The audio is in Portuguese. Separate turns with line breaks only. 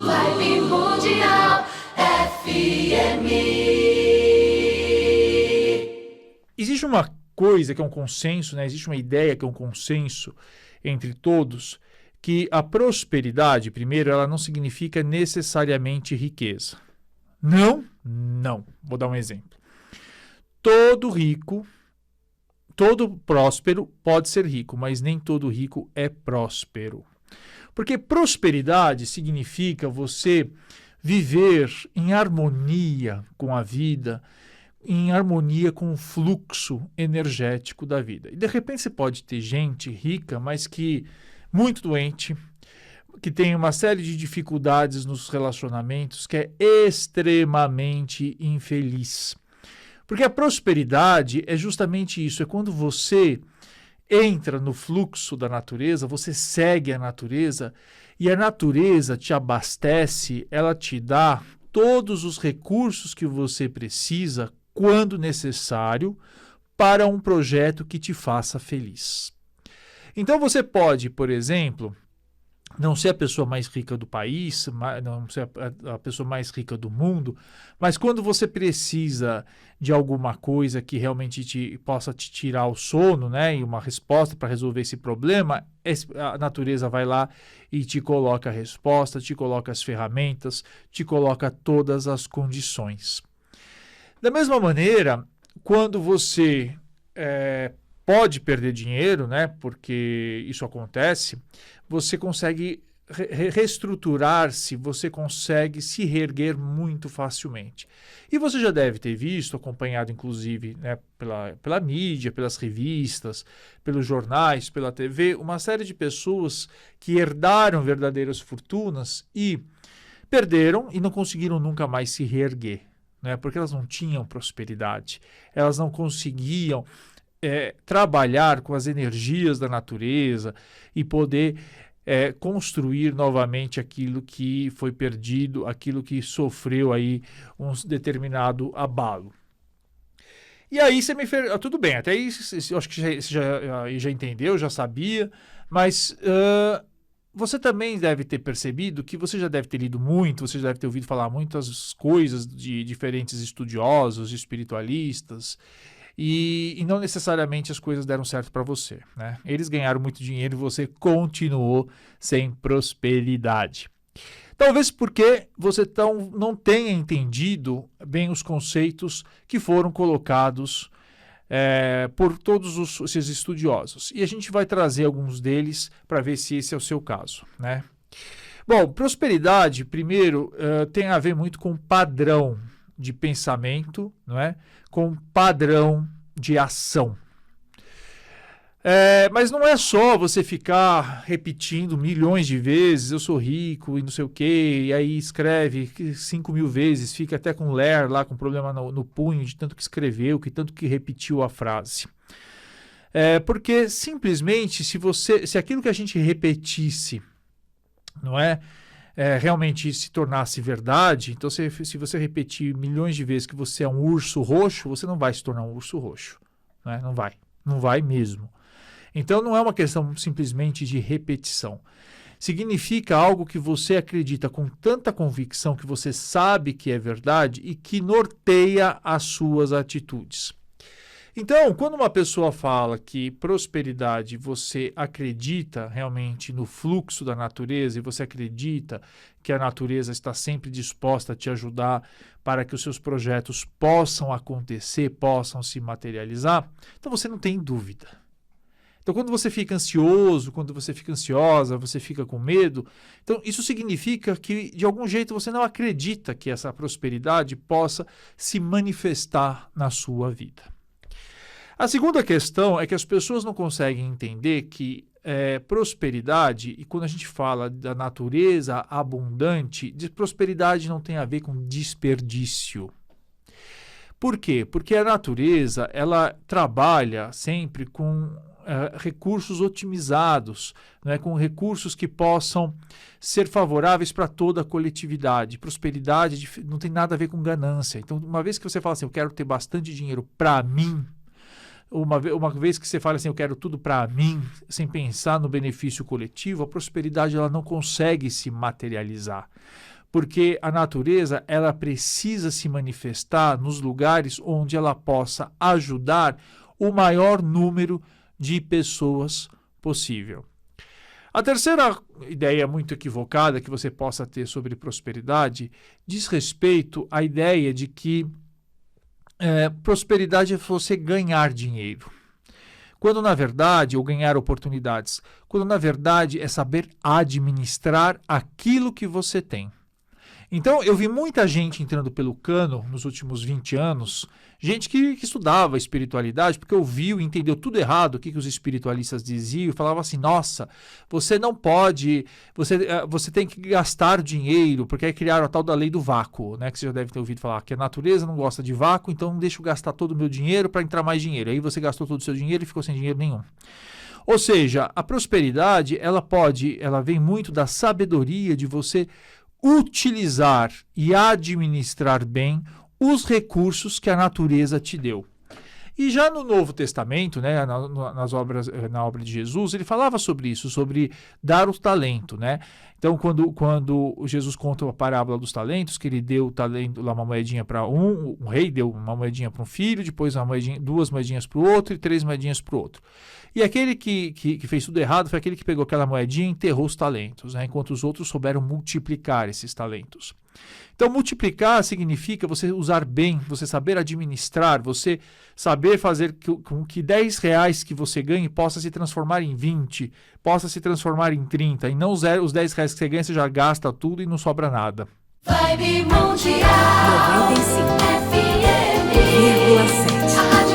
Vibe Mundial FM.
Existe uma coisa que é um consenso, né? Existe uma ideia que é um consenso entre todos, que a prosperidade, primeiro, ela não significa necessariamente riqueza. Não. Vou dar um exemplo. Todo rico, todo próspero pode ser rico, mas nem todo rico é próspero. Porque prosperidade significa você viver em harmonia com a vida, em harmonia com o fluxo energético da vida. E de repente você pode ter gente rica, mas que muito doente, que tem uma série de dificuldades nos relacionamentos, que é extremamente infeliz. Porque a prosperidade é justamente isso, é quando você entra no fluxo da natureza, você segue a natureza e a natureza te abastece, ela te dá todos os recursos que você precisa quando necessário para um projeto que te faça feliz. Então você pode, por exemplo, não ser a pessoa mais rica do país, não ser a pessoa mais rica do mundo, mas quando você precisa de alguma coisa que realmente possa te tirar o sono, né, e uma resposta para resolver esse problema, a natureza vai lá e te coloca a resposta, te coloca as ferramentas, te coloca todas as condições. Da mesma maneira, quando você pode perder dinheiro, né, porque isso acontece, você consegue reestruturar-se, você consegue se reerguer muito facilmente. E você já deve ter visto, acompanhado inclusive, né, pela mídia, pelas revistas, pelos jornais, pela TV, uma série de pessoas que herdaram verdadeiras fortunas e perderam e não conseguiram nunca mais se reerguer, né, porque elas não tinham prosperidade, elas não conseguiam trabalhar com as energias da natureza e poder construir novamente aquilo que foi perdido, aquilo que sofreu aí um determinado abalo. E aí você me fez... tudo bem, até aí eu acho que você já entendeu, já sabia, mas você também deve ter percebido que você já deve ter lido muito, você já deve ter ouvido falar muitas coisas de diferentes estudiosos, espiritualistas, e não necessariamente as coisas deram certo para você, né? Eles ganharam muito dinheiro e você continuou sem prosperidade. Talvez porque você não tenha entendido bem os conceitos que foram colocados por todos esses estudiosos. E a gente vai trazer alguns deles para ver se esse é o seu caso, né? Bom, prosperidade, primeiro, tem a ver muito com padrão de pensamento, não é? Com padrão de ação. Mas não é só você ficar repetindo milhões de vezes, eu sou rico e não sei o quê, e aí escreve 5.000 vezes, fica até com ler lá, com problema no punho, de tanto que escreveu, que tanto que repetiu a frase. Porque simplesmente, se aquilo que a gente repetisse, não é? Realmente se tornasse verdade, então se você repetir milhões de vezes que você é um urso roxo, você não vai se tornar um urso roxo, né? Não vai mesmo. Então não é uma questão simplesmente de repetição. Significa algo que você acredita com tanta convicção que você sabe que é verdade e que norteia as suas atitudes. Então, quando uma pessoa fala que prosperidade, você acredita realmente no fluxo da natureza e você acredita que a natureza está sempre disposta a te ajudar para que os seus projetos possam acontecer, possam se materializar, então você não tem dúvida. Então, quando você fica ansioso, quando você fica ansiosa, você fica com medo, então isso significa que, de algum jeito, você não acredita que essa prosperidade possa se manifestar na sua vida. A segunda questão é que as pessoas não conseguem entender que prosperidade, e quando a gente fala da natureza abundante, prosperidade não tem a ver com desperdício. Por quê? Porque a natureza ela trabalha sempre com recursos otimizados, né, com recursos que possam ser favoráveis para toda a coletividade. Prosperidade não tem nada a ver com ganância. Então, uma vez que você fala assim, eu quero ter bastante dinheiro para mim, uma vez que você fala assim, eu quero tudo para mim, sem pensar no benefício coletivo, a prosperidade ela não consegue se materializar. porque a natureza ela precisa se manifestar nos lugares onde ela possa ajudar o maior número de pessoas possível. A terceira ideia muito equivocada que você possa ter sobre prosperidade diz respeito à ideia de que prosperidade é você ganhar dinheiro. Quando na verdade, ou ganhar oportunidades, quando na verdade é saber administrar aquilo que você tem. Então, eu vi muita gente entrando pelo cano nos últimos 20 anos, gente que estudava espiritualidade, porque ouviu e entendeu tudo errado o que os espiritualistas diziam, e falava assim, nossa, você não pode, você tem que gastar dinheiro, porque aí criaram a tal da lei do vácuo, né, que você já deve ter ouvido falar, que a natureza não gosta de vácuo, então não deixa eu gastar todo o meu dinheiro para entrar mais dinheiro. Aí você gastou todo o seu dinheiro e ficou sem dinheiro nenhum. Ou seja, a prosperidade, ela vem muito da sabedoria de você utilizar e administrar bem os recursos que a natureza te deu. E já no Novo Testamento, né, na obra de Jesus, ele falava sobre isso, sobre dar o talento, né? Então, quando Jesus conta a parábola dos talentos, que ele deu o talento, lá uma moedinha para um rei deu uma moedinha para um filho, depois duas moedinhas para o outro e 3 moedinhas para o outro. E aquele que fez tudo errado foi aquele que pegou aquela moedinha e enterrou os talentos, né, enquanto os outros souberam multiplicar esses talentos. Então, multiplicar significa você usar bem, você saber administrar, você saber fazer com que 10 reais que você ganhe possa se transformar em 20, possa se transformar em 30, e não os 10 reais que você ganha, você já gasta tudo e não sobra nada.
Vibe Mundial
95,7.
FM.